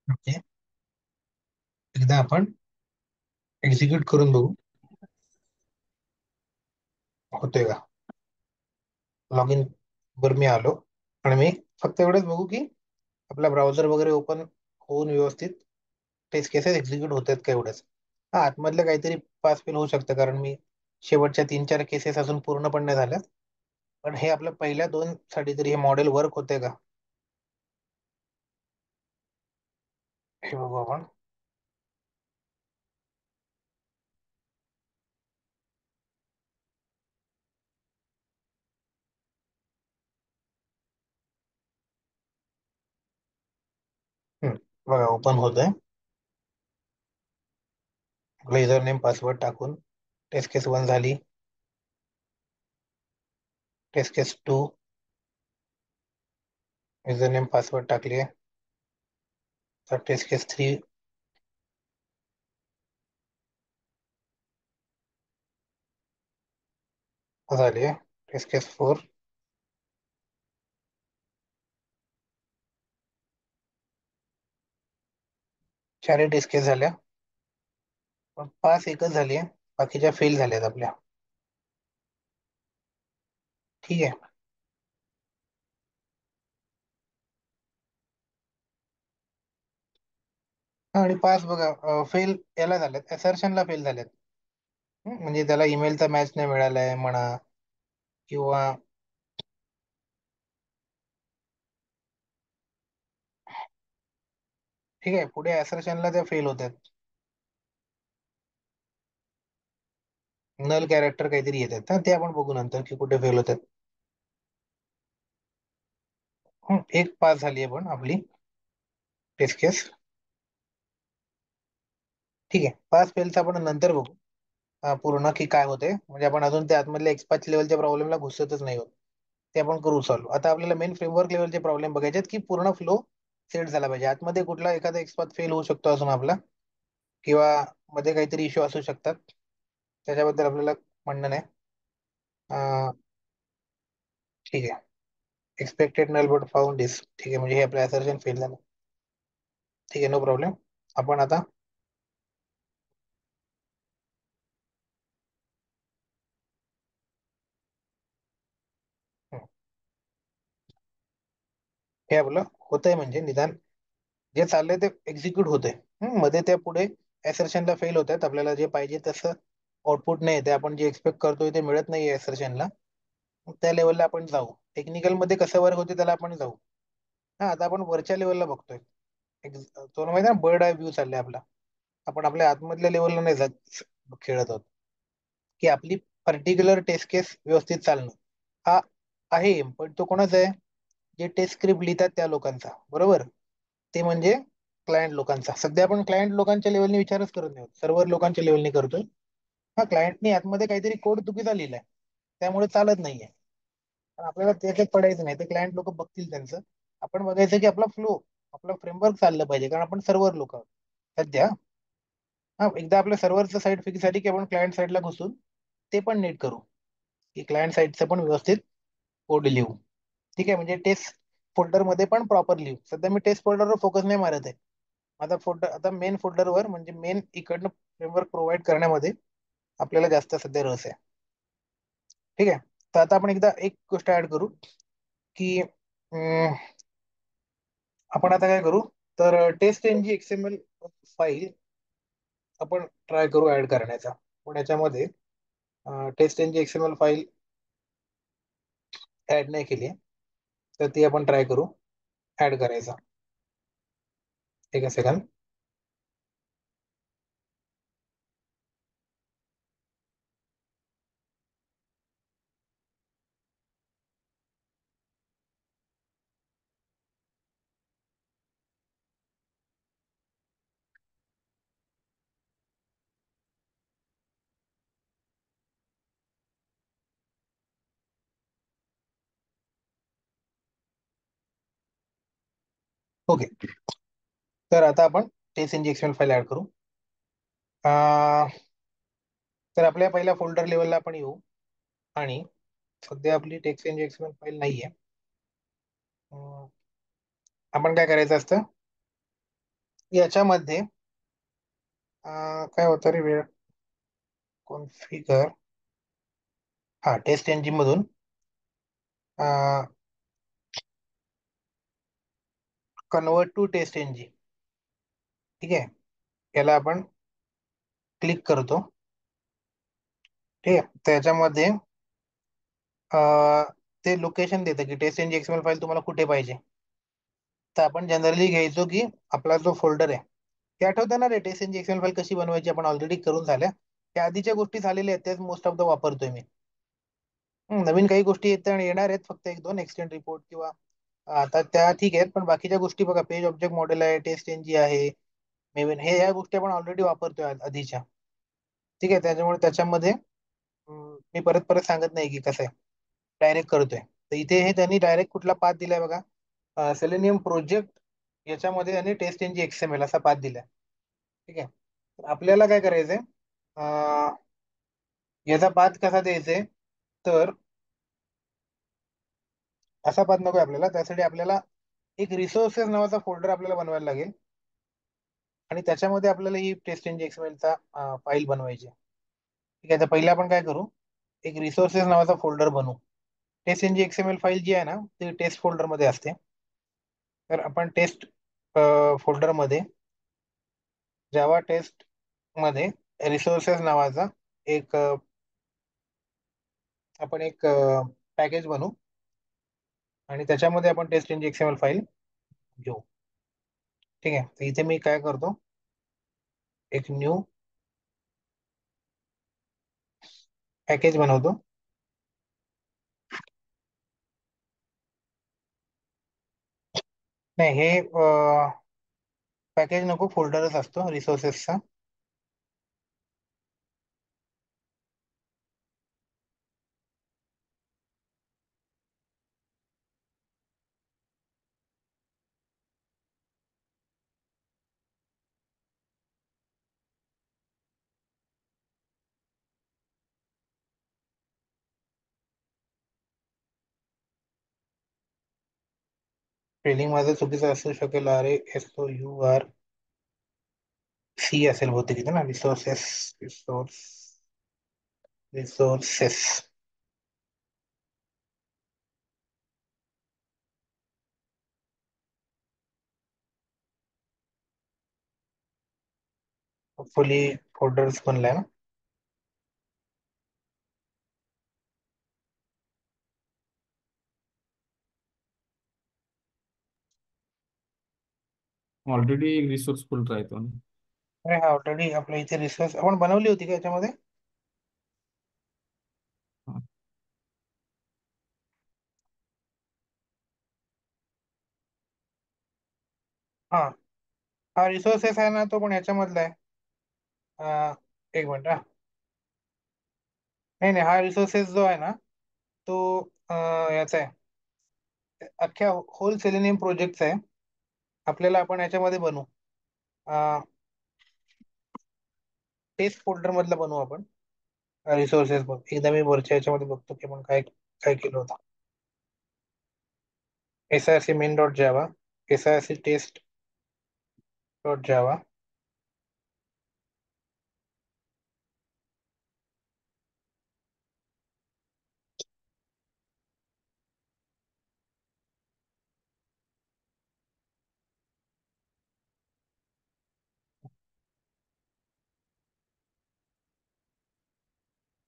Okay. एकदा आपण execute करून बघू होतोय का. लॉग इन वर मी आलो आणि मी फक्त एवढंच बघू की आपला ब्राउझर वगैरे ओपन होऊन व्यवस्थित टेस्ट केसेस एक्झिक्यूट होत आहेत का एवढंच. हा, आतमधलं काहीतरी पास फेल होऊ शकतं कारण मी शेवटच्या 3-4 केसेस अजून पूर्ण पण नाही झाल्या. पण हे आपल्या पहिल्या दोन साठी तरी हे मॉडेल वर्क होते का हे बघू आपण. हम्म, बघा ओपन होत आहे. आपलं युजर नेम पासवर्ड टाकून टेस्ट केस 1 झाली. टेस्ट केस 2 युजर नेम पासवर्ड टाकली आहे. तर टेस्ट केस 3 झाली आहे. टेस्ट केस 4 चारही टेस्ट केस झाल्या. पण पास एकच झाली आहे. बाकीच्या फेल झाल्यात आपल्या. ठीक आहे. आणि पास बघा फेल याला झाल्यात, असर्शनला फेल झाल्यात. म्हणजे त्याला ईमेलचा मॅच नाही मिळालाय म्हणा किंवा ठीक आहे पुढे असर्शनला त्या फेल होतात. नल कॅरेक्टर काहीतरी येतात ना, ते आपण बघू नंतर की कुठे फेल होतात. एक पास झाली आहे पण आपली टेस्ट केस. ठीक आहे, पास फेलचा आपण नंतर बघू. पूर्ण की काय होते, म्हणजे आपण अजून त्या आतमधल्या एक्सपाच लेवलच्या प्रॉब्लेमला घुसतच नाही होत. ते आपण करू सॉल्व्ह. आता आपल्याला मेन फ्रेमवर्क लेवलचे प्रॉब्लेम बघायचे आहेत की पूर्ण फ्लो सेट झाला पाहिजे. आतमध्ये कुठला एखादा एक्सपाथ फेल होऊ शकतो अजून आपला, किंवा मध्ये काहीतरी इश्यू असू शकतात. त्याच्याबद्दल आपल्याला म्हणणं नाही. अं, ठीक आहे. एक्सपेक्टेड नल बट फाउंड दिस. ठीक आहे, म्हणजे हे आपलं असर्शन फेल झालं. ठीक आहे, नो प्रॉब्लेम. आपण आता हं, हे आपलं होतंय म्हणजे निदान जे चाललंय ते एक्झिक्यूट होतंय. मध्ये त्या पुढे असर्शनला फेल होत आहेत. आपल्याला जे पाहिजे तसं आउटपुट नाही येते. आपण जे एक्सपेक्ट करतोय ते मिळत नाहीये असर्शनला. त्या लेवलला आपण जाऊ. टेक्निकल मध्ये कसं वर्क होते त्याला आपण जाऊ. हा, आता आपण वरच्या लेवलला बघतोय. तुला माहिती ना बर्ड आय व्ह्यू चाललाय आपला. आपण आपल्या आतमधल्या लेवलला नाही जात खेळत आहोत. की आपली पर्टिक्युलर टेस्ट केस व्यवस्थित चालणं हा आहे. पण तो कोणाचा आहे, जे टेस्ट स्क्रिप्ट लिहितात त्या लोकांचा, बरोबर. ते म्हणजे क्लायंट लोकांचा. सध्या आपण क्लायंट लोकांच्या लेवलने विचारच करत नाही, सर्व्हर लोकांच्या लेवलने करतोय. हा, क्लायंटनी आतमध्ये काहीतरी कोड चुकीचा लिहिलाय त्यामुळे चालत नाहीये. पण आपल्याला त्याच्यात पडायचं नाही, ते क्लायंट लोक बघतील त्यांचं. आपण बघायचं की आपला फ्लो, आपला फ्रेमवर्क चाललं पाहिजे कारण आपण सर्व्हर लोक आहोत सध्या. हा, एकदा आपल्या सर्व्हरचं साईड फिक्स झाली की आपण क्लायंट साईडला घुसून ते पण नीट करू की क्लायंट साईडचं पण व्यवस्थित कोड लिहू. ठीक आहे, म्हणजे टेस्ट फोल्डर मध्ये पण प्रॉपर लिहू. सध्या मी टेस्ट फोल्डरवर फोकस नाही मारत आहे. आता फोल्डर, आता मेन फोल्डरवर म्हणजे मेन इकडनं फ्रेमवर्क प्रोव्हाइड करण्यामध्ये आपल्याला जास्त सध्या रस आहे. ठीक आहे. तर आता आपण एकदा एक गोष्ट ऍड करू की आपण आता काय करू, तर test N G XML file आपण ट्राय करू ऍड करण्याचा. पण याच्यामध्ये test N G XML file add नाही केली आहे, तर ती आपण ट्राय करू ऍड करायचा. एक सेकंड. ओके. तर आता आपण test N G XML file add करू. अं, तर आपल्या पहिल्या फोल्डर लेवलला आपण येऊ आणि सध्या आपली text N G XML file नाहीये. आपण काय करायचं असतं, याच्यामध्ये काय होतं रे वेळ, कॉन्फिगर, हा टेस्ट इंजिन मधून कन्वर्ट टू टेस्ट इंजिन. ठीक आहे, याला आपण क्लिक करतो. ठीक आहे, त्याच्यामध्ये ते लोकेशन देतं की टेस्ट इंजिन एक्सएमएल फाईल तुम्हाला कुठे पाहिजे. तर आपण जनरली घ्यायचो की आपला जो फोल्डर आहे, ते आठवतं ना रे, टेस्ट इंजिन एक्सएमएल फाईल कशी बनवायची आपण ऑलरेडी करून झाल्या. त्या आधीच्या गोष्टी झालेल्या आहेत, त्याच मोस्ट ऑफ द वापरतोय मी. नवीन काही गोष्टी येत आणि येणार आहेत, फक्त एक दोन एक्सटेंड रिपोर्ट किंवा आता त्या ठीक आहेत, पण बाकीच्या गोष्टी बघा, पेज ऑब्जेक्ट मॉडेल आहे, टेस्ट एनजी आहे, मेवन, हे या गोष्टी आपण ऑलरेडी वापरतोय आधीच्या. ठीक आहे, त्याच्यामुळे त्याच्यामध्ये मी परत परत सांगत नाही की कसं आहे, डायरेक्ट करतोय. तर इथे हे त्यांनी डायरेक्ट कुठला पाथ दिलाय बघा, सेलेनियम प्रोजेक्ट, याच्यामध्ये त्यांनी टेस्ट एनजी एक्सएमएल असा पाथ दिलाय. ठीक आहे, तर आपल्याला काय करायचंय, याचा पाथ कसा द्यायचा, तर असा पाथ नको आपल्याला. त्यासाठी आपल्याला एक रिसोर्सेस नावाचा फोल्डर आपल्याला बनवायला लागेल, आणि त्याच्यामध्ये आपल्याला ही टेस्ट एनजी एक्सएमएल चा फाईल बनवायची आहे. ठीक आहे, तर पहिले आपण काय करू, एक रिसोर्सेस नावाचा फोल्डर बनवू. टेस्ट एनजी एक्सएमएल फाईल जी आहे ना, ती टेस्ट फोल्डर मध्ये असते. तर आपण टेस्ट फोल्डर मध्ये, जावा टेस्ट मध्ये रिसोर्सेस नावाचा एक आपण एक पॅकेज बनवू, आणि त्याच्यामध्ये आपण टेस्ट एनजी एक्सएमएल फाईल घेऊ. ठीक आहे, तर इथे मी काय करतो, एक न्यू पॅकेज बनवतो. नाही, हे पॅकेज नको, फोल्डरच असतो रिसोर्सेसचा. स्पेलिंग माझं चुकीचं असू शकेल, RSOURC असेल बहुतेक इथे ना, रिसोर्सेस, रिसोर्सेस. होपफुली फोल्डर्स बनलाय ना. ऑलरेडी रिसोर्सफुल राहतो ना. अरे हा, ऑलरेडी आपल्या इथे रिसोर्स आपण बनवली होती का याच्यामध्ये. हा. हा, हा रिसोर्सेस आहे ना, तो पण याच्यामधला आहे. एक मिनिट हा, नाही नाही, हा रिसोर्सेस जो आहे ना, तो याचा आहे, अख्ख्या होल सेलेनियम प्रोजेक्टचा आहे. आपल्याला आपण याच्यामध्ये बनवू, टेस्ट फोल्डर मधला बनवू आपण. रिसोर्सेस बघ, एकदा मी वरच्या याच्यामध्ये बघतो की आपण काय काय केलं होतं. SRC main dot Java, SRC test dot Java.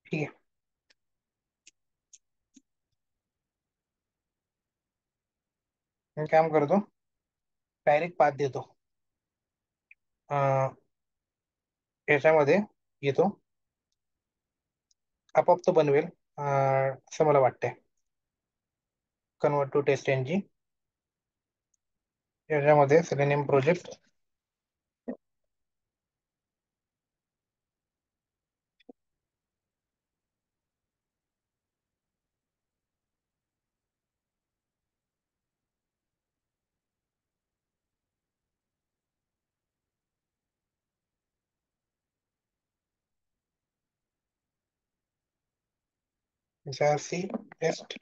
ठीक आहे, मी काम करतो, डायरेक्ट पाथ देतो. अं, याच्यामध्ये येतो, आपोआप तो बनवेल, असं मला वाटतंय. कन्वर्ट टू टेस्ट एनजी, याच्यामध्ये सेलेनियम प्रोजेक्ट. SRC टेस्ट,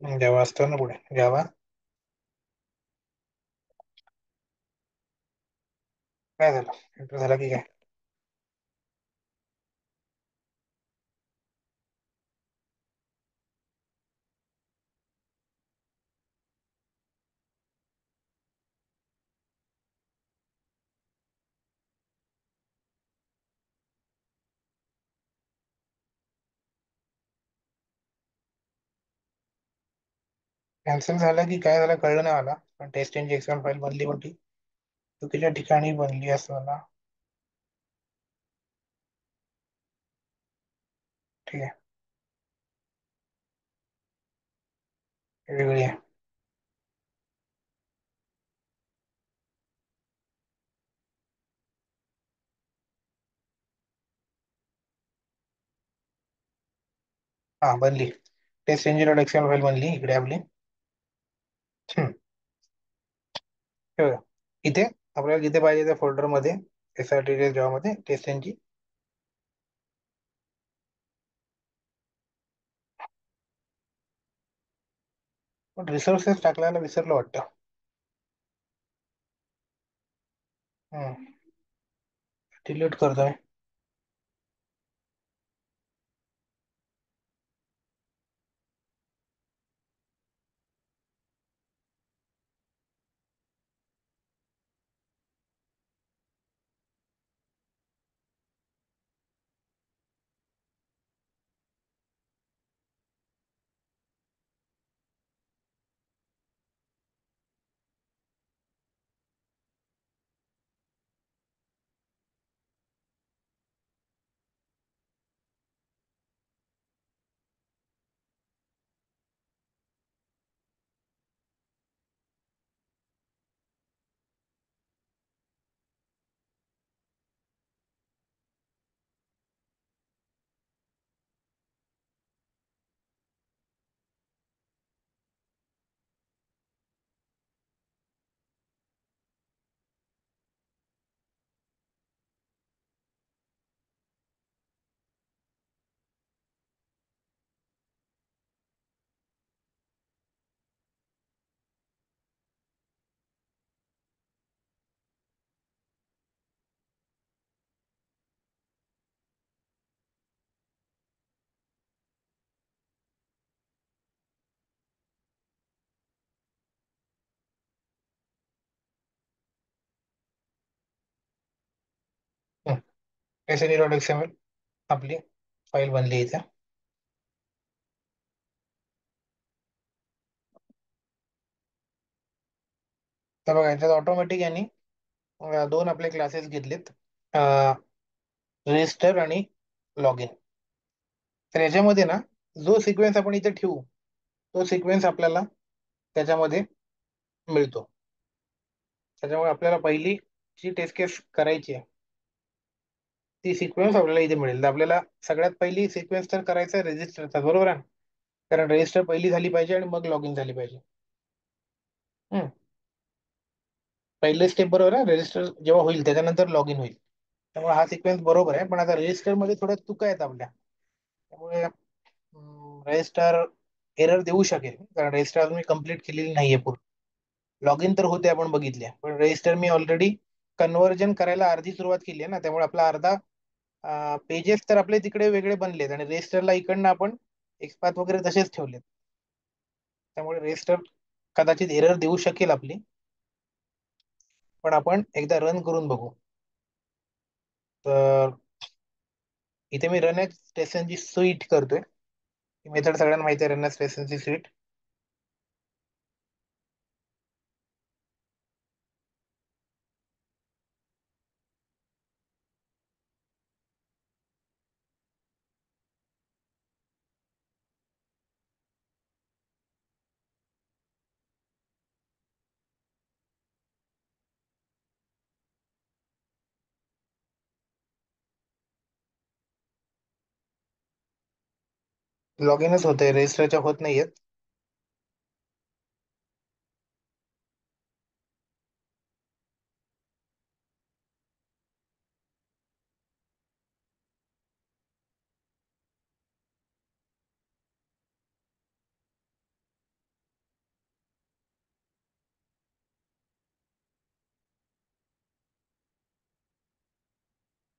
जावा असतो ना पुढे जावा. काय झालं? एंटर झाला की काय? कॅन्सल झालं की काय झालं कळलं नाही मला, पण टेस्ट एंड एक्झाम फाईल बनली पण ती चुकीच्या ठिकाणी बनली असं मला. ठीक आहे. वेगळी आहे. हा बनली. Test engine dot XL file बनली इकडे आपली. हम्म, हे बघा. इथे आपल्याला जिथे पाहिजे त्या फोल्डर मध्ये एस आर टी जॉब मध्ये टेस्ट इंजिन. पण रिसोर्सेस टाकल्याला विसरलो वाटतं. डिलीट करतोय. टेस्ट इंजिन डॉट एक्सएमएल आपली फाईल बनली इथे. तर बघा याच्यात ऑटोमॅटिक यांनी दोन आपले क्लासेस घेतलेत, रजिस्टर आणि लॉग इन. तर याच्यामध्ये ना जो सिक्वेन्स आपण इथे ठेवू तो सिक्वेन्स आपल्याला त्याच्यामध्ये मिळतो. त्याच्यामुळे आपल्याला पहिली जी टेस्ट केस करायची आहे ती सिक्वेन्स आपल्याला इथे मिळेल. तर आपल्याला सगळ्यात पहिली सिक्वेन्स तर करायचा आहे रजिस्टरचा, बरोबर आहे ना? कारण रजिस्टर पहिली झाली पाहिजे आणि मग लॉग इन झाली पाहिजे. हम्म. पहिले स्टेप बरोबर आहे, रजिस्टर जेव्हा होईल त्याच्यानंतर लॉग इन होईल. त्यामुळे हा सिक्वेन्स बरोबर आहे, पण आता रजिस्टर मध्ये थोड्या चुका आहेत आपल्या. त्यामुळे रजिस्टर एरर देऊ शकेल कारण रजिस्टर अजून मी कम्प्लीट केलेली नाहीये पूर्ण. लॉग इन तर होते आपण बघितले, पण रजिस्टर मी ऑलरेडी कन्व्हर्जन करायला अर्धी सुरुवात केली आहे ना, त्यामुळे आपला अर्धा पेजेस तर आपले तिकडे वेगळे बनलेत आणि रजिस्टरला इकडनं आपण एक्सपाथ वगैरे तसेच ठेवलेत. त्यामुळे रजिस्टर कदाचित एरर देऊ शकेल आपली, पण आपण एकदा रन करून बघू. तर इथे मी रन स्टेशनची स्विट करतोय. ही मेथड सगळ्यांना माहिती आहे, रन स्टेशनची स्विट. लॉग इनच होतंय, रजिस्टरच्या होत नाहीयेत.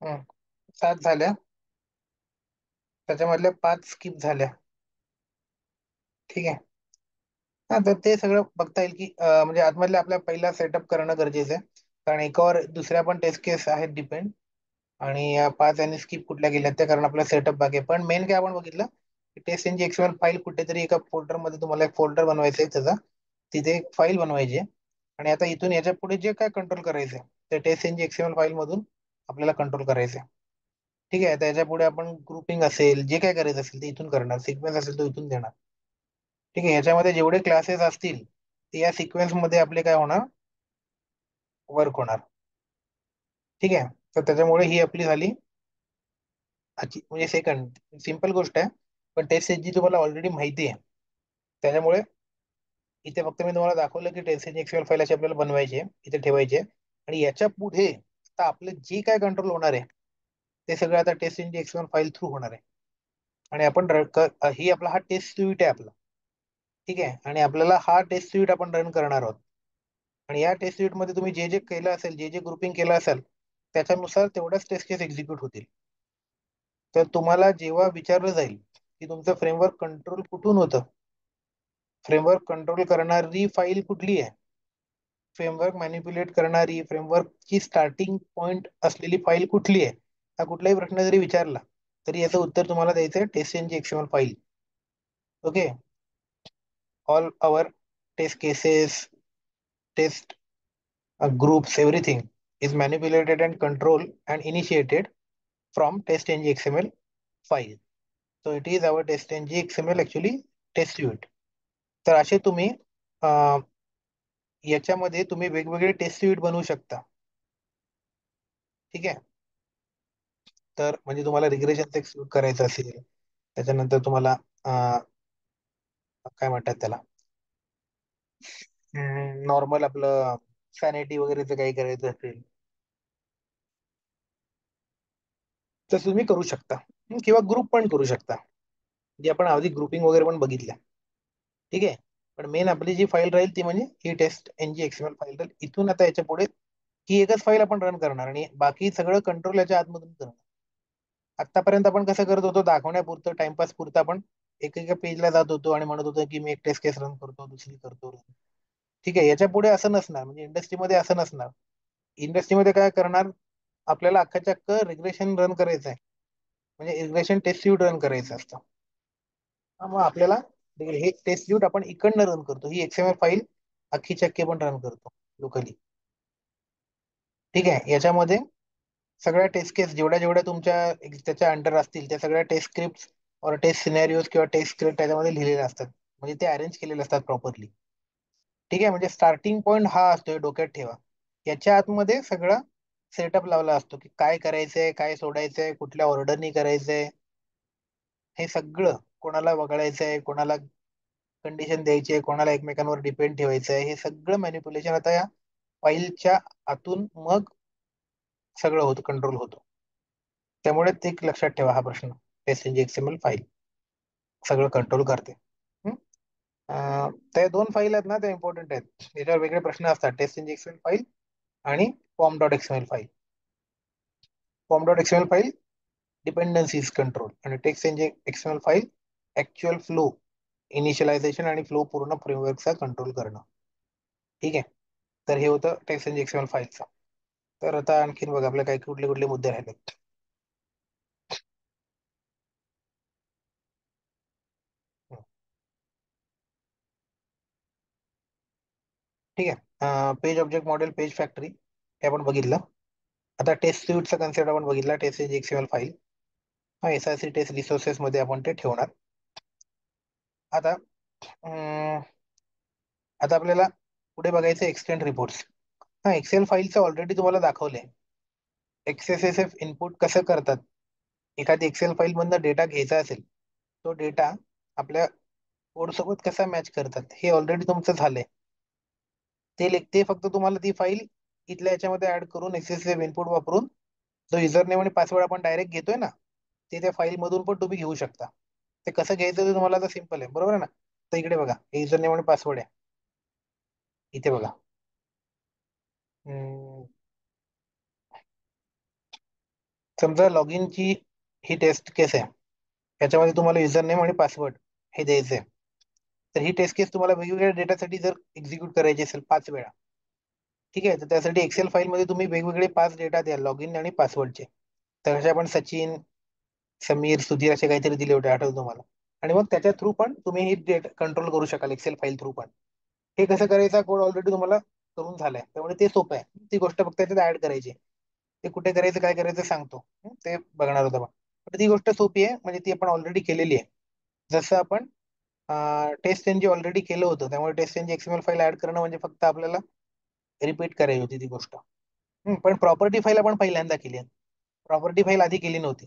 हम्म. 7 झाल्या. त्याच्यामधल्या 5 स्किप झाल्या. ठीक आहे. हा, तर ते सगळं बघता येईल की म्हणजे आतमधल्या आपल्या पहिला सेटअप करणं गरजेचं आहे. कारण एकावर दुसऱ्या पण टेस्ट केस आहेत डिपेंड. आणि या 5 आणि स्किप कुठल्या गेल्या त्या कारण आपला सेटअप बाकी आहे. पण मेन काय आपण बघितलं, टेस्ट एनची एक्सएमएल फाईल कुठेतरी एका फोल्डर मध्ये तुम्हाला एक फोल्डर बनवायचं आहे त्याचा. तिथे एक फाईल बनवायची आहे. आणि आता इथून याच्या पुढे जे काय कंट्रोल करायचं आहे ते टेस्ट एनची एक्सएमएल फाईल मधून आपल्याला कंट्रोल करायचं आहे. ठीक आहे. त्याच्या पुढे आपण ग्रुपिंग असेल जे काय करायचं असेल ते इथून करणार, सिक्वेन्स असेल तो इथून देणार. ठीक आहे. याच्यामध्ये जेवढे क्लासेस असतील ते या सिक्वेन्स मध्ये आपले काय होणार, वर्क होणार. ठीक आहे. तर त्याच्यामुळे ही आपली झाली म्हणजे सेकंड सिंपल गोष्ट आहे. पण टेस्ट जी तुम्हाला ऑलरेडी माहिती आहे त्याच्यामुळे इथे फक्त मी तुम्हाला दाखवलं की टेस्ट एक्सएल फाईल अशी आपल्याला बनवायची आहे, इथे ठेवायची आहे. आणि याच्या पुढे आता आपलं जे काय कंट्रोल होणार आहे ते सगळं आता टेस्ट एक्सएल फाईल थ्रू होणार आहे. आणि आपण ही आपला हा टेस्ट स्युइट आहे आपला. ठीक आहे. आणि आपल्याला हा टेस्ट स्युइट आपण रन करणार आहोत. आणि या टेस्ट स्युइट मध्ये तुम्ही जे जे केलं असेल, जे जे ग्रुपिंग केलं असेल त्याच्यानुसार तेवढ्याच टेस्ट केस एक्झिक्यूट होतील. तर तुम्हाला जेव्हा विचारलं जाईल की तुमचं फ्रेमवर्क कंट्रोल कुठून होतं, फ्रेमवर्क कंट्रोल करणारी फाईल कुठली आहे, फ्रेमवर्क मॅनिप्युलेट करणारी फ्रेमवर्कची स्टार्टिंग पॉइंट असलेली फाईल कुठली आहे, हा कुठलाही प्रश्न जरी विचारला तरी याचं उत्तर तुम्हाला द्यायचं आहे test NG XML file. Okay. All our test cases, test groups, everything is manipulated and controlled and initiated from test.ng XML file. So it is our test.ng XML actually test suite. तर असे तुम्ही अं, याच्यामध्ये तुम्ही वेगवेगळे taste suite बनवू शकता. ठीक आहे. तर म्हणजे तुम्हाला रिग्रेशन एक्झिक्यूट करायचं असेल, त्याच्यानंतर तुम्हाला काय म्हणतात त्याला, नॉर्मल आपलं सॅनिटी वगैरेचं काही करायचं असेल तर तुम्ही करू शकता. किंवा ग्रुप पण करू शकता, जे आपण आधी ग्रुपिंग वगैरे पण बघितलं. ठीक आहे. पण मेन आपली जी फाईल राहील ती म्हणजे ही टेस्ट एनजी एक्सएमएल फाईल राहील. इथून आता याच्या पुढे ही एकच फाईल आपण रन करणार आणि बाकी सगळं कंट्रोल याच्या आतमधून करणार. आतापर्यंत आपण कसं करत होतो, दाखवण्यापुरतं टाइमपास पुरतं आपण एकेका पेजला जात होतो आणि म्हणत होतो की मी एक टेस्ट केस रन करतो, दुसरी करतो. ठीक आहे. याच्या पुढे असं नसणार, म्हणजे इंडस्ट्रीमध्ये असं नसणार. इंडस्ट्रीमध्ये काय करणार, आपल्याला अख्खाच्या अख्खं रिग्रेशन रन करायचं आहे, म्हणजे रिग्रेशन टेस्ट स्यूट रन करायचं असतं. मग आपल्याला हे टेस्ट स्यूट आपण इकडनं रन करतो, ही एक्सएमएल फाईल अख्खी चक्की पण रन करतो लोकली. ठीक आहे. याच्यामध्ये सगळ्या टेस्ट केस जेवढ्या जेवढ्या तुमच्या त्याच्या अंडर असतील त्या सगळ्या टेस्ट स्क्रिप्ट और टेस्ट सिनॅरिओज किंवा टेस्ट स्क्रिप्ट त्याच्यामध्ये लिहिलेले असतात, म्हणजे ते अरेंज केलेले असतात प्रॉपरली. ठीक आहे. म्हणजे स्टार्टिंग पॉईंट हा असतोय, डोक्यात ठेवा. याच्या आतमध्ये सगळं सेटअप लावला असतो की काय करायचंय, काय सोडायचंय, कुठल्या ऑर्डरनी करायचंय, हे सगळं कोणाला वगळायचंय, कोणाला कंडिशन द्यायची आहे, कोणाला एकमेकांवर डिपेंड ठेवायचं आहे, हे सगळं मॅनिप्युलेशन आता या फाईलच्या आतून मग सगळं होतं, कंट्रोल होतो. त्यामुळे ते एक लक्षात ठेवा हा प्रश्न. टेस्ट एक्सएमएल फाईल सगळं कंट्रोल करते. हम्म? त्या 2 फाईल आहेत ना, त्या इम्पॉर्टंट आहेत. याच्यावर वेगळे प्रश्न असतात, टेस्ट एक्सएमएल फाईल आणि form dot XML file. Form dot XML file dependencies control आणि text XML file actual flow, initialization आणि फ्लो पूर्ण फ्रेमवर्कचा कंट्रोल करणं. ठीक आहे. तर हे होतं टेक्स्ट एक्सएमएल फाईलचं. तर आता आणखीन बघा आपल्या काही कुठले कुठले मुद्दे राहिलेत. हं, ठीक आहे. Page object model, page factory हे आपण बघितलं. आता टेस्ट स्यूटचा कन्सेप्ट आपण बघितला, टेस्ट एक्सएमएल फाईल हा एसआयसी टेस्ट रिसोर्सेस मध्ये आपण ते ठेवणार. आता अं, आता आपल्याला पुढे बघायचं एक्सटेंड रिपोर्ट्स. हा एक्सेल फाईलचं ऑलरेडी तुम्हाला दाखवलंय. एक्सएसएसएफ इनपुट कसं करतात, एखादी एक्सेल फाईल मधनं डेटा घ्यायचा असेल तो डेटा आपल्या कोड सोबत कसा मॅच करतात हे ऑलरेडी तुमचं झालंय. ते फक्त तुम्हाला ती फाईल इथल्या याच्यामध्ये ऍड करून एक्सएसएफ इनपुट वापरून जो युजर नेम आणि पासवर्ड आपण डायरेक्ट घेतोय ना, ते त्या फाईल मधून पण तुम्ही घेऊ शकता. ते कसं घ्यायचं ते तुम्हाला आता सिंपल आहे, बरोबर आहे ना. तर इकडे बघा, हे युजर नेम आणि पासवर्ड आहे. इथे बघा. हम्म, समजा लॉगिनची ही टेस्ट केस आहे. याच्यामध्ये तुम्हाला युजर नेम आणि पासवर्ड हे द्यायचं आहे. तर ही टेस्ट केस तुम्हाला वेगवेगळ्या डेटासाठी जर एक्झिक्यूट करायची असेल 5 वेळा, ठीक आहे, तर त्यासाठी एक्सेल फाईलमध्ये तुम्ही वेगवेगळे 5 डेटा द्या लॉगिन आणि पासवर्डचे. तर असे आपण सचिन, समीर, सुधीर असे काहीतरी दिले होते, आठवतं तुम्हाला. आणि मग त्याच्या थ्रू पण तुम्ही ही डेटा कंट्रोल करू शकाल एक्सेल फाईल थ्रू पण. हे कसं करायचा कोड ऑलरेडी तुम्हाला करून झालाय, त्यामुळे ते सोपं आहे. ती गोष्ट फक्त त्याच्यात ऍड करायची. ते कुठे करायचं काय करायचं सांगतो. ते बघणार होतं आपण. पण ती गोष्ट सोपी आहे, म्हणजे ती आपण ऑलरेडी केलेली आहे. जसं आपण टेस्ट एनजी ऑलरेडी केलं होतं, त्यामुळे test NG XML file add करणं म्हणजे फक्त आपल्याला रिपीट करायची होती ती गोष्ट. पण प्रॉपर्टी फाईल आपण पहिल्यांदा केली आहे. प्रॉपर्टी फाईल आधी केली नव्हती.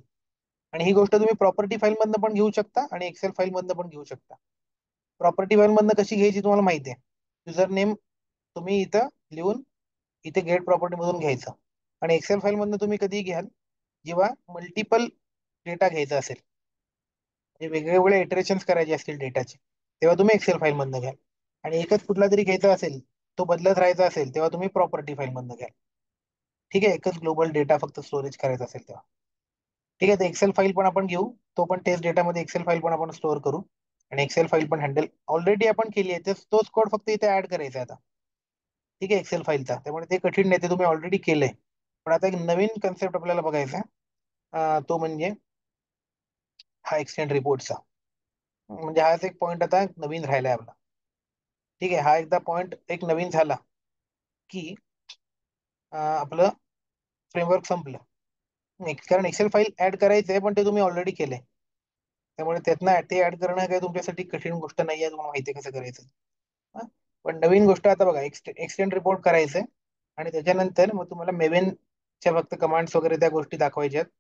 आणि ही गोष्ट तुम्ही प्रॉपर्टी फाईल मधनं पण घेऊ शकता आणि एक्सेल फाईल मधनं पण घेऊ शकता. प्रॉपर्टी फाईल मधनं कशी घ्यायची तुम्हाला माहिती आहे. युजर नेम तुम्ही इथं लिहून इथे गेट प्रॉपर्टी मधून घ्यायचं. आणि एक्सेल फाईल मधनं तुम्ही कधी घ्याल, जेव्हा मल्टिपल डेटा घ्यायचा असेल, म्हणजे वेगवेगळे इटरेशन्स करायचे असतील डेटाचे, तेव्हा तुम्ही एक्सेल फाईल मधनं घ्याल. आणि एकच कुठला तरी घ्यायचा असेल, तो बदलत राहायचा असेल, तेव्हा तुम्ही प्रॉपर्टी फाईल मधनं घ्याल. ठीक आहे, एकच ग्लोबल डेटा फक्त स्टोरेज करायचा असेल तेव्हा. ठीक आहे, तर एक्सेल फाईल पण आपण घेऊ. तो पण टेस्ट डेटामध्ये एक्सेल फाईल पण आपण स्टोअर करू. आणि एक्सेल फाईल पण हँडल ऑलरेडी आपण केली आहे, तोच कोड फक्त इथे ऍड करायचा आहे आता. ठीक आहे, एक्सेल फाईलचा, त्यामुळे ते कठीण नाही, ते तुम्ही ऑलरेडी केलंय. पण आता एक नवीन कन्सेप्ट आपल्याला बघायचा आहे. तो म्हणजे हा एक्सटेंड रिपोर्टचा. म्हणजे हाच एक पॉईंट आता नवीन राहिलाय आपला. ठीक आहे, हा एकदा पॉईंट एक नवीन झाला की आपलं फ्रेमवर्क संपलं. कारण एक्सेल फाईल ऍड करायचं आहे, पण ते तुम्ही ऑलरेडी केलंय. त्यामुळे त्यातनं ते ऍड करणं काही तुमच्यासाठी कठीण गोष्ट नाही आहे, तुम्हाला माहिती आहे कसं करायचं. हा? पण नवीन गोष्ट आता बघा, एक्सटेंड रिपोर्ट करायचंय. आणि त्याच्यानंतर मग तुम्हाला मेवेनच्या फक्त कमांड्स वगैरे त्या गोष्टी दाखवायच्या आहेत,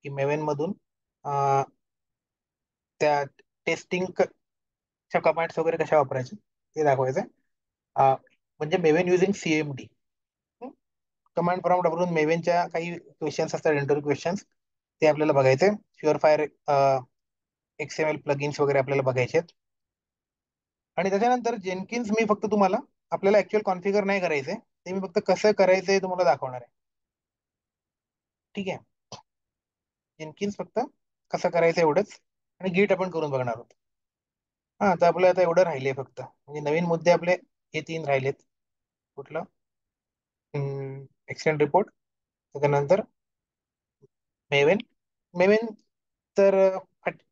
की मेवेन मधून अं, त्या टेस्टिंगच्या कमांड्स वगैरे कशा वापरायच्या ते दाखवायचं. म्हणजे Maven using CMD. Command prompt वापरून मेवेनच्या काही क्वेश्चन्स असतात, इंटरव्ह्यू क्वेश्चन्स, ते आपल्याला बघायचे. शुअर फायर एक्सएमएल प्लगइन्स वगैरे आपल्याला बघायचे आहेत. आणि त्याच्यानंतर जेनकिन्स मी फक्त तुम्हाला, आपल्याला ऍक्च्युअल कॉन्फिगर नाही करायचंय, ते मी फक्त कसं करायचंय तुम्हाला दाखवणार आहे. ठीक आहे, जेनकिन्स फक्त कसं करायचं एवढंच. आणि गीट आपण करून बघणार आहोत. हा, तर आपलं आता एवढं राहिले फक्त, म्हणजे नवीन मुद्दे आपले हे 3 राहिलेत. कुठलं? एक्सटेंड रिपोर्ट, त्याच्यानंतर मेवेन. मेवेन तर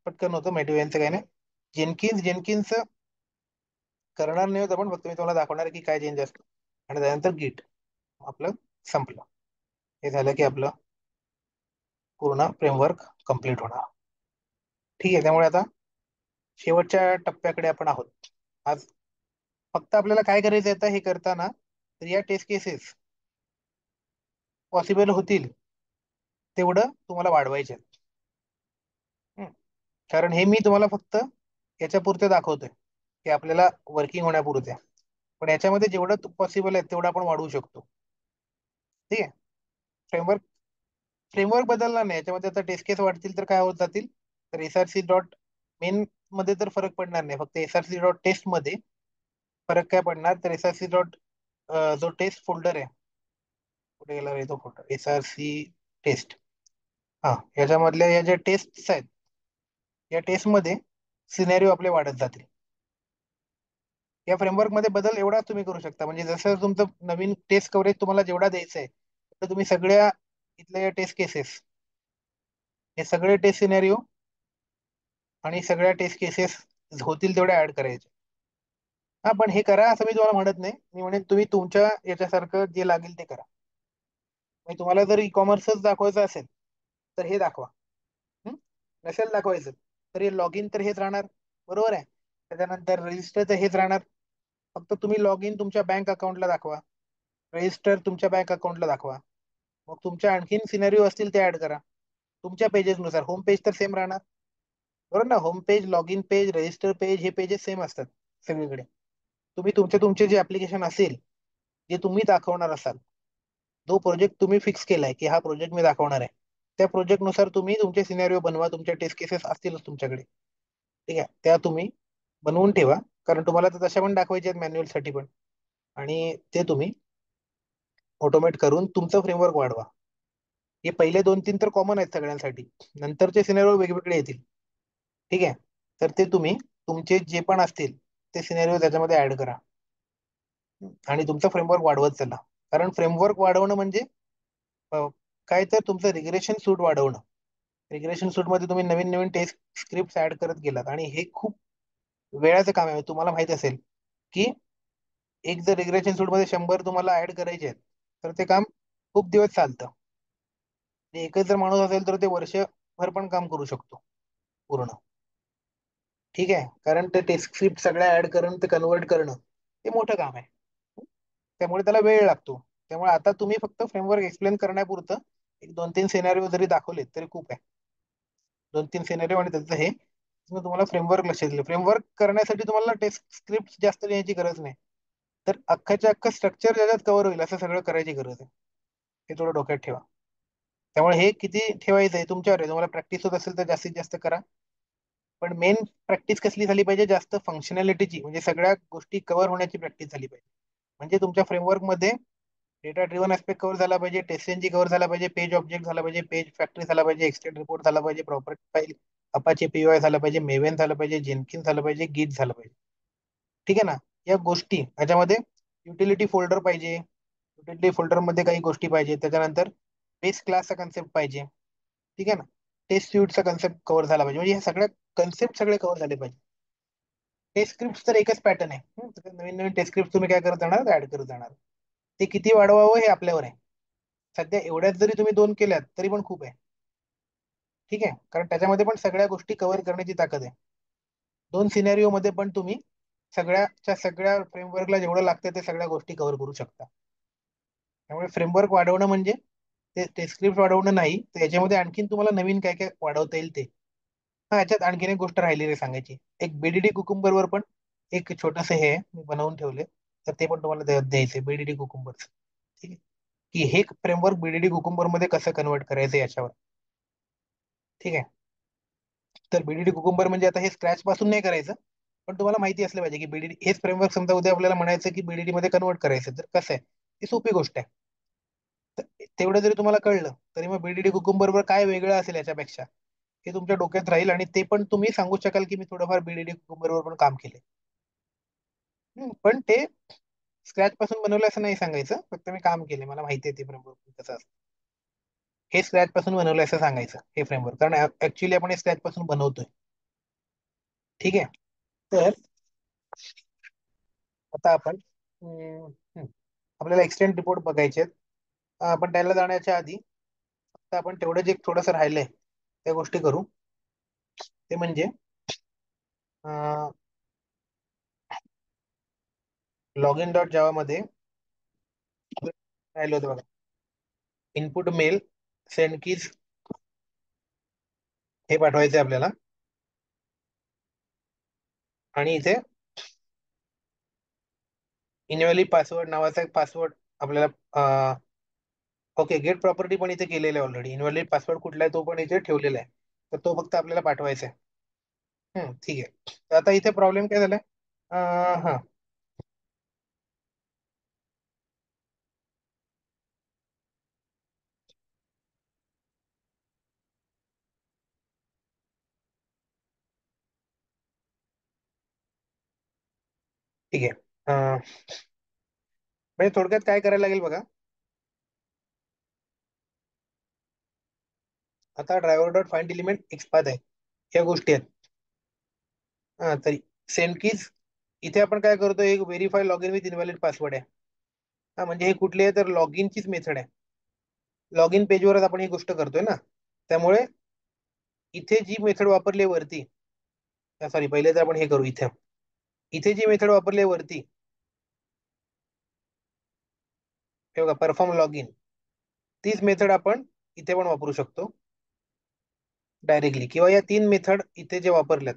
पटकन होतं, मेवेनचं काय नाही. जेनकिन्स करणार नाही होतं, पण फक्त मी तुम्हाला दाखवणार आहे की काय चेंज असतो. आणि त्यानंतर गीट आपलं संपलं. हे झालं की आपलं पूर्ण फ्रेमवर्क कम्प्लीट होणार. ठीक आहे, त्यामुळे आता शेवटच्या टप्प्याकडे आपण आहोत आज. फक्त आपल्याला काय करायचं आहे आता हे करताना, तर या टेस्ट केसेस पॉसिबल होतील तेवढं तुम्हाला वाढवायचे आहेत. हं. कारण हे मी तुम्हाला फक्त याच्या पुरते दाखवतोय, की आपल्याला वर्किंग होण्यापुरते. पण याच्यामध्ये जेवढं पॉसिबल आहे तेवढं आपण वाढवू शकतो. ठीक आहे. फ्रेमवर्क फ्रेमवर्क बदलला नाही, याच्यामध्ये आता टेस्ट केस वाढतील तर काय होत जातील. तर एसआरसी डॉट मेन मध्ये तर फरक पडणार नाही, फक्त एसआरसी डॉट टेस्ट मध्ये फरक काय पडणार, तर एसआरसी डॉट जो टेस्ट फोल्डर आहे, कुठे गेला रे तो फोल्डर, एसआरसी टेस्ट. हा, याच्यामधल्या या ज्या टेस्ट आहेत, या टेस्ट मध्ये सिनेरिओ आपले वाढत जातील. या फ्रेमवर्क मध्ये बदल एवढाच तुम्ही करू शकता, म्हणजे जसं तुमचं नवीन टेस्ट कव्हरेज तुम्हाला जेवढा द्यायचं आहे, तर तुम्ही सगळ्या इथल्या टेस्ट केसेस, हे सगळे टेस्ट सिनेरिओ आणि सगळ्या टेस्ट केसेस होतील तेवढ्या ऍड करायचे. हा, पण हे करा असं मी तुम्हाला म्हणत नाही, मी म्हणेन तुम्ही तुमच्या याच्यासारखं जे लागेल ते करा. म्हणजे तुम्हाला जर ई कॉमर्सच दाखवायचं असेल तर हे दाखवा. हं? नसेल दाखवायचं तर हे लॉग इन तर हेच राहणार. बरोबर आहे. त्याच्यानंतर रजिस्टर तर हेच राहणार. फक्त तुम्ही लॉग इन तुमच्या बँक अकाउंटला दाखवा, रजिस्टर तुमच्या बँक अकाउंटला दाखवा. मग तुमच्या आणखीन सिनेरिओ असतील ते ऍड करा तुमच्या पेजेसनुसार. होम पेज तर सेम राहणार. बरोबर ना, home page, log in page, register page, हे पेजेस सेम असतात सगळीकडे. तुम्ही तुमचे तुमचे जे ऍप्लिकेशन असेल, जे तुम्ही दाखवणार असाल, जो प्रोजेक्ट तुम्ही फिक्स केलाय की हा प्रोजेक्ट मी दाखवणार आहे, त्या प्रोजेक्ट नुसार तुम्ही तुमचे सिनेरिओ बनवा. तुमच्या टेस्ट केसेस असतीलच तुमच्याकडे. ठीक आहे, त्या तुम्ही बनवून ठेवा, कारण तुम्हाला तर तशा पण दाखवायच्या आहेत मॅन्युअल साठी पण. आणि ते तुम्ही ऑटोमेट करून तुमचं फ्रेमवर्क वाढवा. हे पहिले दोन तीन तर कॉमन आहेत सगळ्यांसाठी. नंतरचे सिनेरिओ वेगवेगळे येतील. ठीक आहे. तर ते तुम्ही तुमचे जे पण असतील ते सिनेरिओ त्याच्यामध्ये ऍड करा आणि तुमचा फ्रेमवर्क वाढवत चला. कारण फ्रेमवर्क वाढवणं म्हणजे अ, काय तर तुमचं रिग्रेशन सूट वाढवणं. रिग्रेशन सूट मध्ये तुम्ही नवीन नवीन टेस्ट स्क्रिप्ट ऍड करत गेलात आणि हे खूप वेळाचं काम आहे. तुम्हाला माहित असेल की एक जर रिग्रेशन सूट मध्ये 100 तुम्हाला ऍड करायचे आहेत तर ते काम खूप दिवस चालतं. आणि एकच जर माणूस असेल तर ते वर्षभर पण काम करू शकतो पूर्ण. ठीक आहे. कारण ते टेस्ट स्क्रिप्ट सगळ्या ऍड करून ते कन्वर्ट करणं हे मोठं काम आहे. त्यामुळे त्याला वेळ लागतो. त्यामुळे आता तुम्ही फक्त फ्रेमवर्क एक्सप्लेन करण्यापुरतं एक दोन तीन सिनारिओ जरी दाखवले तरी खूप आहे. दोन तीन सिनारिओ आणि त्याचं हे मग तुम्हाला फ्रेमवर्क लक्षात दिलं. फ्रेमवर्क करण्यासाठी तुम्हाला टेस्ट स्क्रिप्ट जास्त लिहायची गरज नाही. तर अख्खाच्या अख्खं स्ट्रक्चर ज्याच्यात कव्हर होईल असं सगळं करायची गरज आहे. हे थोडं डोक्यात ठेवा. त्यामुळे हे किती ठेवायचं आहे तुमच्यावर आहे. तुम्हाला प्रॅक्टिस होत असेल तर जास्तीत जास्त करा. पण मेन प्रॅक्टिस कसली झाली पाहिजे, जास्त फंक्शनॅलिटीची म्हणजे सगळ्या गोष्टी कव्हर होण्याची प्रॅक्टिस झाली पाहिजे. म्हणजे तुमच्या फ्रेमवर्क मध्ये डेटा ड्रिव्हन ऍस्पेक्ट कव्हर झाला पाहिजे, टेस्ट एनजी कव्हर झाला पाहिजे, पेज ऑब्जेक्ट झाला पाहिजे, पेज फॅक्टरी झाला पाहिजे, एक्सटेंड रिपोर्ट झाला पाहिजे, प्रॉपर्टी फाईल, अपाचे पीवाय झाला पाहिजे, मेवेन झालं पाहिजे, जेनकिन झालं पाहिजे, गीट झालं पाहिजे. ठीक आहे ना. या गोष्टी याच्यामध्ये युटिलिटी फोल्डर पाहिजे. युटिलिटी फोल्डर मध्ये काही गोष्टी पाहिजे. त्याच्यानंतर बेस क्लासचा कन्सेप्ट पाहिजे. ठीक आहे ना. टेस्ट स्यूटचा कन्सेप्ट कव्हर झाला पाहिजे. म्हणजे ह्या सगळ्या कन्सेप्ट सगळे कव्हर झाले पाहिजे. टेस्ट स्क्रिप्ट तर एकच पॅटर्न आहे. नवीन नवीन टेस्ट स्क्रिप्ट तुम्ही काय करत जाणार, ऍड करत जाणार. ते किती वाढवावं हे आपल्यावर आहे. सध्या एवढ्यात जरी तुम्ही दोन केल्यात तरी पण खूप आहे. ठीक आहे. कारण त्याच्यामध्ये पण सगळ्या गोष्टी कव्हर करण्याची ताकद आहे. दोन सिनेरिओ मध्ये पण तुम्ही सगळ्याच्या सगळ्या फ्रेमवर्कला जेवढं लागतं ते सगळ्या गोष्टी कव्हर करू शकता. त्यामुळे फ्रेमवर्क वाढवणं म्हणजे ते स्क्रिप्ट वाढवणं नाही, तर याच्यामध्ये आणखीन तुम्हाला नवीन काय काय वाढवता येईल ते. हा, याच्यात आणखीन एक गोष्ट राहिली रे सांगायची. एक बीडीडी कुकुंबर वर पण एक छोटस हे आहे, मी बनवून ठेवले. तर ते पण तुम्हाला द्यायचंय बीडीडी कुकुंबर. ठीक आहे. की हे फ्रेमवर्क बीडीडी कुकुंबर मध्ये कसं कन्वर्ट करायचं याच्यावर. ठीक आहे. तर बीडीडी कुकुंबर म्हणजे आता हे स्क्रॅच पासून नाही करायचं. पण तुम्हाला माहिती असलं पाहिजे की बीडीडी हेच फ्रेमवर्क समजा उद्या आपल्याला म्हणायचं की बीडीडी मध्ये कन्वर्ट करायचं तर कसं आहे. ही सोपी गोष्ट आहे. तर तेवढं जरी तुम्हाला कळलं तरी मग बीडीडी कुकुंबर वर काय वेगळं असेल याच्यापेक्षा हे तुमच्या डोक्यात राहील आणि ते पण तुम्ही सांगू शकाल की मी थोडंफार बीडीडी कुकुंबर वर पण काम केले. पण ते स्क्रॅच पासून बनवलं असं नाही सांगायचं, फक्त मी काम केले मला माहिती आहे ते फ्रेमवर्क कसं असतं. हे स्क्रॅच पासून बनवलं असं सांगायचं हे फ्रेमवर्क, कारण ऍक्च्युली आपण हे स्क्रॅच पासून बनवतोय. ठीक आहे. तर आता आपण हम्म, हम्म, आपल्याला एक्सटेंड रिपोर्ट बघायचे आहेत. आपण त्याला जाण्याच्या आधी आता आपण तेवढं जे थोडंसं राहिलंय त्या गोष्टी करू. ते म्हणजे लॉग इन डॉट जावा मध्ये राहिलं होतं बघा. इनपुट मेल सेंड कीज हे पाठवायचं आहे आपल्याला. आणि इथे इनव्हॅलिड पासवर्ड नावाचा एक पासवर्ड आपल्याला ओके गेट प्रॉपर्टी पण इथे केलेलं आहे ऑलरेडी. इनव्हॅलिड पासवर्ड कुठला आहे तो पण इथे ठेवलेला आहे. तर तो फक्त आपल्याला पाठवायचा आहे. ठीक आहे. तर आता इथे प्रॉब्लेम काय झालाय. हा. ठीक आहे. म्हणजे थोडक्यात काय करायला लागेल बघा. आता driver dot find element XPath आहे. या गोष्टी आहेत. तरी सेंड कीज इथे आपण काय करतो, एक verify log in with invalid password आहे. म्हणजे हे कुठली आहे तर लॉग इनचीच मेथड आहे. लॉग इन पेजवरच आपण ही गोष्ट करतोय ना. त्यामुळे इथे जी मेथड वापरली आहे वरती, सॉरी पहिले तर आपण हे करू इथे. इथे जी मेथड वापरली आहे वरती, हे बघा परफॉर्म लॉग इन, तीच मेथड आपण इथे पण वापरू शकतो डायरेक्टली. किंवा या तीन मेथड इथे जे वापरल्यात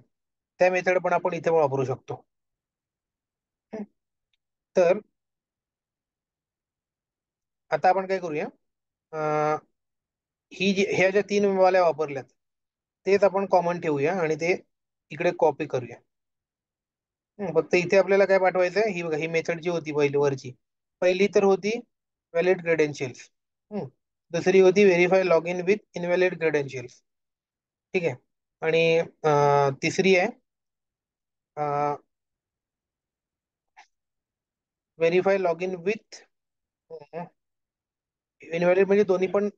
त्या मेथड पण आपण इथे पण वापरू शकतो. हं. तर आता आपण काय करूया. अं, ही जी ह्या ज्या तीन वाल्या वापरल्यात तेच आपण कॉमन ठेवूया आणि ते इकडे कॉपी करूया. फक्त इथे आपल्याला काय पाठवायचंय, ही बघा ही मेथड जी होती पहिली वरची, पहिली तर होती व्हॅलिड क्रेडेन्शियल्स. दुसरी होती verify log in with invalid credentials. ठीक आहे. आणि तिसरी आहे verify log in with invalid, म्हणजे दोन्ही पण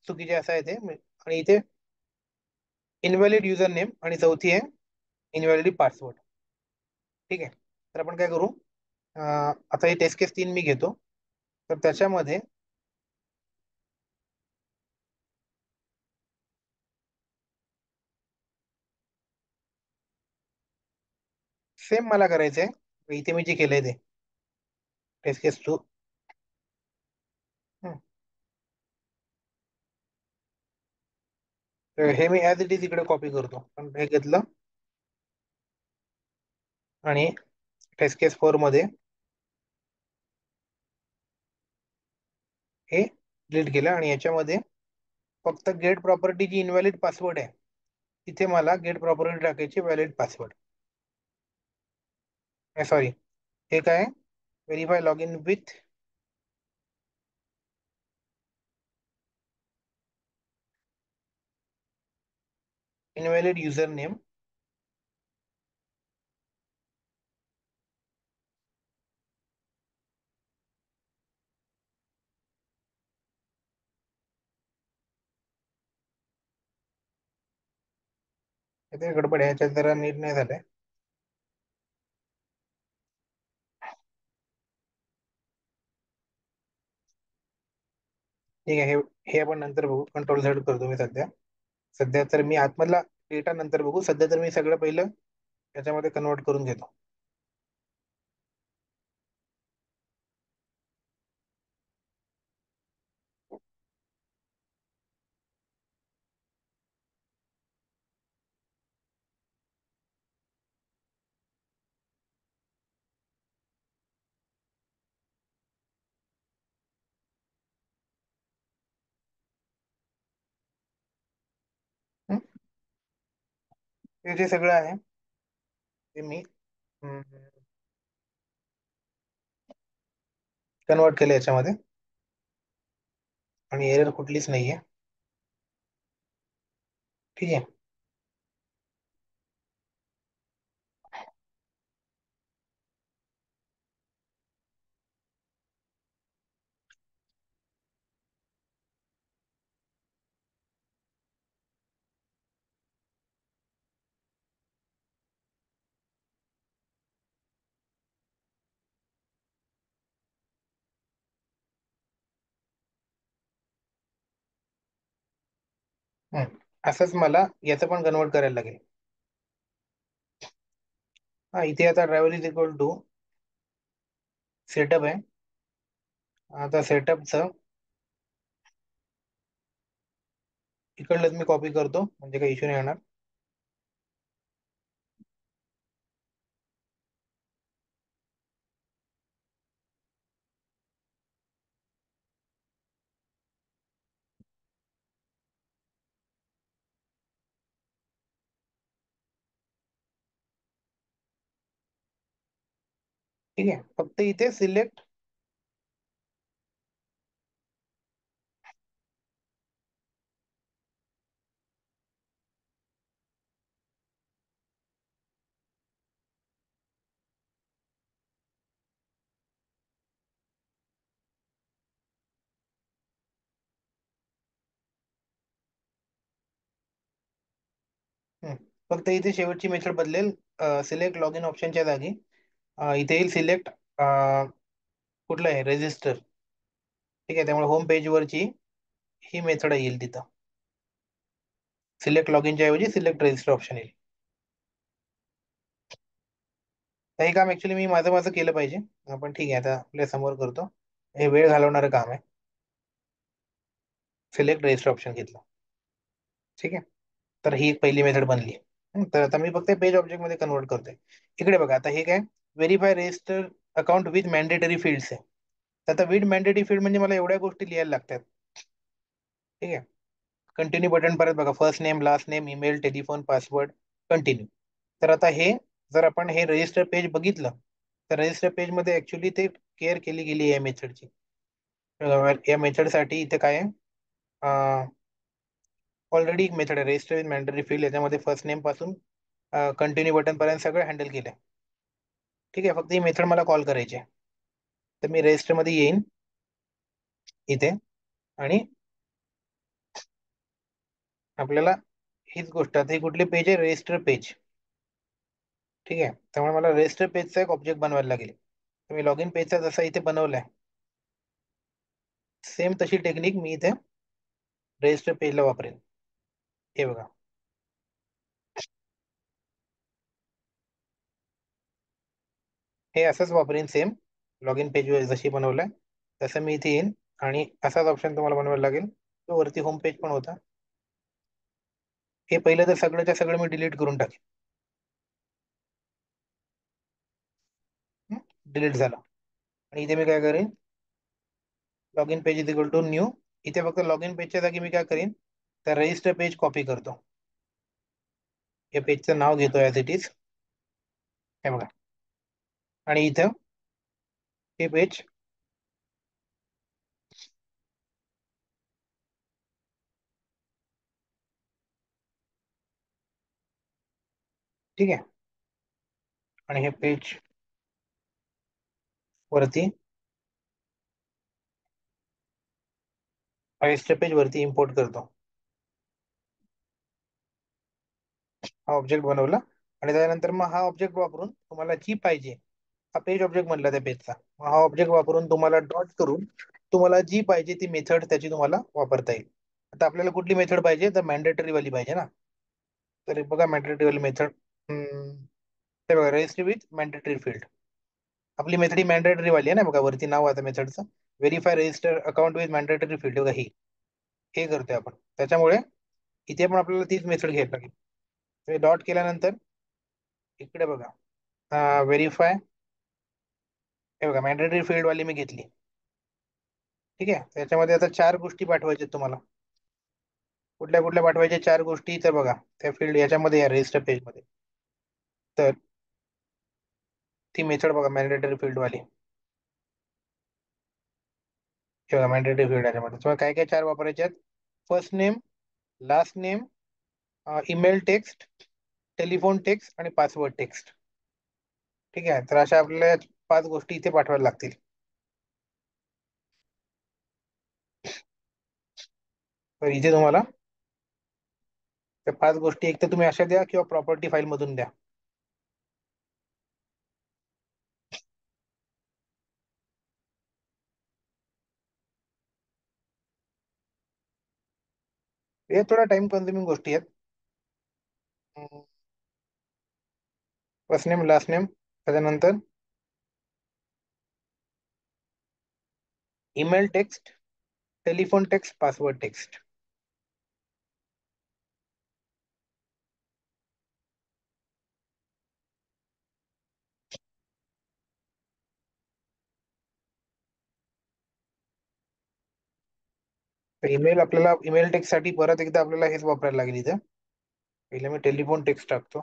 चुकीचे असं आहे ते. आणि इथे इनव्हॅलिड युजर नेम, आणि चौथी आहे इनव्हॅलिड पासवर्ड. ठीक आहे. तर आपण काय करू, आता हे टेस्ट केस 3 मी घेतो. तर त्याच्यामध्ये सेम मला करायचंय इथे मी जे केलंय ते टेस्ट केस 2. हे मी ऍज इट इज इकडे कॉपी करतो. पण हे घेतलं आणि टेस्ट केस 4 मध्ये हे डिलीट केलं, आणि याच्यामध्ये फक्त गेट प्रॉपर्टी जी इनव्हॅलिड पासवर्ड आहे तिथे मला गेट प्रॉपर्टी टाकायची व्हॅलिड पासवर्ड. सॉरी, हे काय, verify log in with invalid user name. इथे गडबड आहे, याच्यात जरा नीट नाही झालंय. ठीक आहे, हे आपण नंतर बघू. कंट्रोल झेड करतो मी सध्या. सध्या तर मी आतमधला डेटा नंतर बघू. सध्या तर मी सगळं पहिलं याच्यामध्ये कन्वर्ट करून घेतो. हं? हे जे सगळं आहे ते मी कन्वर्ट केलं याच्यामध्ये, आणि एरर कुठलीच नाहीये. ठीक आहे. हं. असंच मला याचं पण कन्वर्ट करायला लागेल. हा, इथे आता driver is equal to setup आहे. आता सेटअपचं इकडलंच मी कॉपी करतो, म्हणजे काही इश्यू नाही होणार. ठीक आहे. फक्त इथे सिलेक्ट फक्त इथे शेवटची मेथड बदलेल. सिलेक्ट लॉग इन ऑप्शनच्या जागी इथे येईल सिलेक्ट कुठलं आहे, रेजिस्टर. ठीक आहे. त्यामुळे होम पेज वरची ही मेथड येईल तिथं. सिलेक्ट लॉग इनच्या ऐवजी सिलेक्ट रजिस्टर ऑप्शन येईल. हे काम ऍक्च्युली मी माझं माझं केलं पाहिजे. आपण ठीक आहे, आता आपल्या समोर करतो. हे वेळ घालवणारं काम आहे. सिलेक्ट रजिस्टर ऑप्शन घेतलं. ठीक आहे. तर ही एक पहिली मेथड बनली. तर आता मी फक्त पेज ऑब्जेक्ट मध्ये कन्वर्ट करतोय. इकडे बघा, आता हे काय, verify register account with mandatory fields आहे. तर आता विथ मॅन्डेटरी फील्ड म्हणजे मला एवढ्या गोष्टी लिहायला लागतात. ठीक आहे. कंटिन्यू बटन परत बघा, first name, last name, email, telephone, password, continue. तर आता हे जर आपण हे रजिस्टर पेज बघितलं, तर रजिस्टर पेज मध्ये ऍक्च्युली ते केअर केली गेली आहे मेथडची. या मेथडसाठी इथे काय आहे, ऑलरेडी एक मेथड आहे रजिस्टर विथ मॅन्डेटरी फील्ड, याच्यामध्ये फर्स्ट नेम पासून कंटिन्यू बटन पर्यंत सगळं हँडल केलंय. ठीक आहे, फक्त ही मेथड मला कॉल करायची आहे. तर मी रजिस्टर मध्ये येईन इथे, आणि आपल्याला हीच गोष्ट, आता ही कुठली पेज आहे, रजिस्टर पेज. ठीक आहे, त्यामुळे मला रजिस्टर पेजचा एक ऑब्जेक्ट बनवायला लागेल. तर मी लॉगिन पेजचा जसा इथे बनवलाय, सेम तशी टेक्निक मी इथे रजिस्टर पेजला वापरेन. हे बघा, हे असंच वापरेन सेम. लॉगिन पेज जशी बनवलाय तसं मी इथे येईन, आणि असाच ऑप्शन तुम्हाला बनवायला लागेल, तो वरती होम पेज पण होता. हे पहिलं तर सगळंच्या सगळं मी डिलीट करून टाकेन. डिलीट झालं. आणि इथे मी काय करेन, login page is equal to new. इथे फक्त लॉगिन पेजच्या जागी मी काय करीन, तर रजिस्टर पेज कॉपी करतो. या पेजचं नाव घेतो ॲज इट इज, हे बघा. आणि इथं हे पेज, ठीक आहे. आणि हे पेज वरती, रजिस्टर पेज वरती इम्पोर्ट करतो. हा ऑब्जेक्ट बनवला. आणि त्यानंतर मग हा ऑब्जेक्ट वापरून तुम्हाला जी पाहिजे, हा पेज ऑब्जेक्ट म्हणला त्या पेजचा, मग हा ऑब्जेक्ट वापरून तुम्हाला डॉट करून तुम्हाला जी पाहिजे ती मेथड त्याची तुम्हाला वापरता येईल. आता आपल्याला कुठली मेथड पाहिजे, तर मॅन्डेटरी वाली पाहिजे ना. तर हे बघा मॅन्डेटरी वाली मेथड, ते बघा रजिस्टर विथ मॅन्डेटरी फील्ड. आपली मेथड ही मॅन्डेटरी वाली आहे ना, बघा वरती नाव आता मेथडचं, verify register account with mandatory field. बघा ही, हे करतोय आपण. त्याच्यामुळे इथे पण आपल्याला तीच मेथड घ्यायला लागेल. डॉट केल्यानंतर इकडे बघा, व्हेरीफाय, हे बघा मॅन्डेटरी फील्ड वाली मी घेतली. ठीक आहे, त्याच्यामध्ये आता चार गोष्टी पाठवायच्या तुम्हाला. कुठल्या कुठल्या पाठवायच्या चार गोष्टी, तर बघा त्या फील्ड याच्यामध्ये या रजिस्टर पेज मध्ये. तर ती मेथड बघा मॅन्डेटरी फील्ड वाली, हे बघा मॅन्डेटरी फील्ड याच्यामध्ये तुम्हाला काय काय चार वापरायचे आहेत. First name, last name, email text, telephone text आणि पासवर्ड टेक्स्ट. ठीक आहे, तर अशा आपल्याला पाच गोष्टी इथे पाठवायला लागतील. तर इथे तुम्हाला त्या पाच गोष्टी एक तर तुम्ही अशा द्या, किंवा प्रॉपर्टी फाईल मधून द्या. हे थोडा टाइम कन्झ्युमिंग गोष्टी आहेत. फर्स्ट नेम, लास्ट नेम, त्याच्यानंतर email text, telephone text, password text. तर ईमेल टेक्स्ट साठी परत एकदा आपल्याला हेच वापरायला लागेल इथं. पहिले मी टेलिफोन टेक्स्ट टाकतो.